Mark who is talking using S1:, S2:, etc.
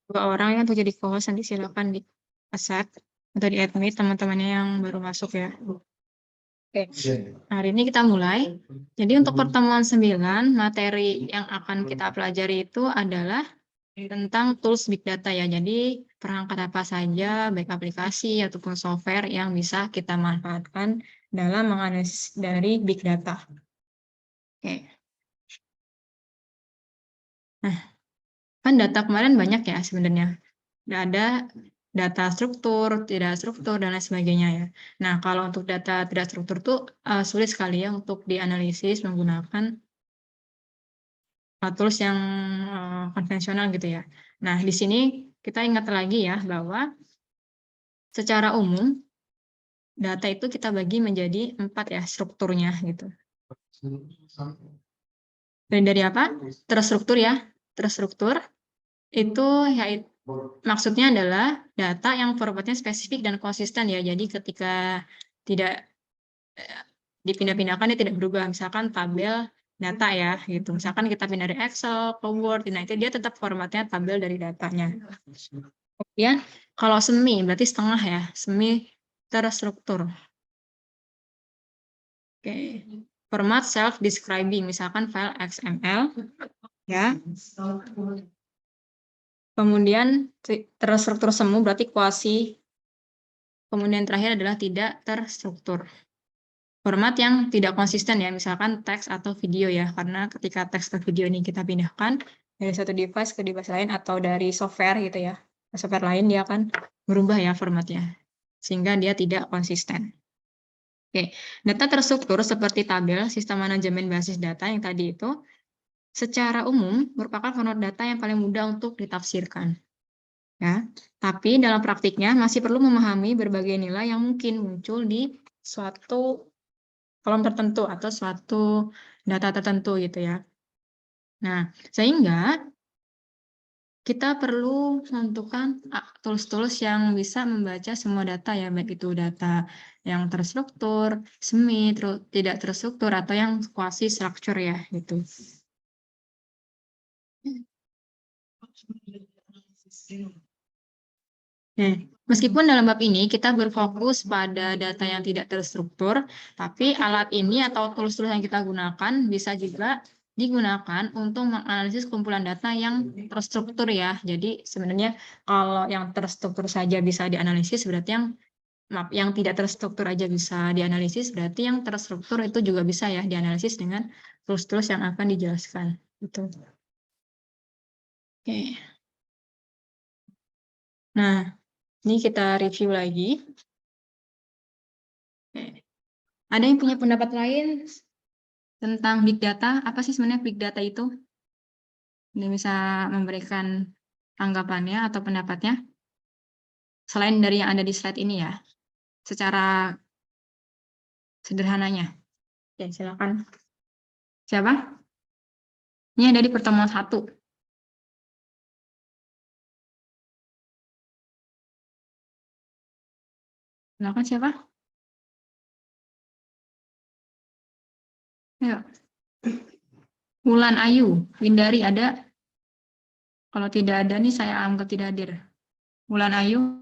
S1: 2 orang ya untuk jadi co-host, nanti silakan di accept atau di admit teman-temannya yang baru masuk ya. Oke, hari ini kita mulai. Jadi untuk pertemuan 9, materi yang akan kita pelajari itu adalah tentang tools big data ya. Jadi perangkat apa saja, baik aplikasi ataupun software yang bisa kita manfaatkan dalam menganalisis dari big data. Oke. Nah, kan data kemarin banyak ya sebenarnya. Ada data struktur, tidak struktur, dan lain sebagainya ya. Nah, kalau untuk data tidak struktur tuh sulit sekali ya untuk dianalisis menggunakan tools yang konvensional gitu ya. Nah, di sini kita ingat lagi ya bahwa secara umum data itu kita bagi menjadi 4 ya strukturnya gitu. Dan dari apa? Terstruktur ya. Terstruktur itu ya maksudnya adalah data yang formatnya spesifik dan konsisten ya. Jadi ketika tidak dipindah-pindahkan dia tidak berubah. Misalkan tabel data ya gitu. Misalkan kita pindah dari Excel ke Word, nah itu dia tetap formatnya tabel dari datanya. Kemudian kalau semi berarti setengah ya. Semi terstruktur. Oke. Format self-describing, misalkan file XML ya. Kemudian terstruktur semu berarti kuasi. Kemudian terakhir adalah tidak terstruktur. Format yang tidak konsisten ya, misalkan teks atau video ya, karena ketika teks atau video ini kita pindahkan dari satu device ke device lain atau dari software gitu ya, software lain dia akan berubah ya formatnya, sehingga dia tidak konsisten. Oke, data terstruktur seperti tabel, sistem manajemen basis data yang tadi itu, secara umum merupakan format data yang paling mudah untuk ditafsirkan. Ya, tapi dalam praktiknya masih perlu memahami berbagai nilai yang mungkin muncul di suatu kolom tertentu atau suatu data tertentu gitu ya. Nah, sehingga kita perlu menentukan tools-tools yang bisa membaca semua data ya, baik itu data yang terstruktur, semi, tidak terstruktur, atau yang quasi structure ya gitu. Nah, meskipun dalam bab ini kita berfokus pada data yang tidak terstruktur, tapi alat ini atau tools-tools yang kita gunakan bisa juga digunakan untuk menganalisis kumpulan data yang terstruktur ya. Jadi sebenarnya kalau yang terstruktur saja bisa dianalisis, berarti yang tidak terstruktur aja bisa dianalisis, berarti yang terstruktur itu juga bisa ya dianalisis dengan tools-tools yang akan dijelaskan. Gitu. Oke. Nah, ini kita review lagi. Oke. Ada yang punya pendapat lain tentang big data? Apa sih sebenarnya big data itu? Ini bisa memberikan tanggapannya atau pendapatnya selain dari yang ada di slide ini ya, secara sederhananya. Oke, silakan. Siapa? Ini ada di pertemuan 1. Silakan siapa? Ayo. Wulan Ayu, Windari ada? Kalau tidak ada nih saya anggap tidak hadir. Wulan Ayu.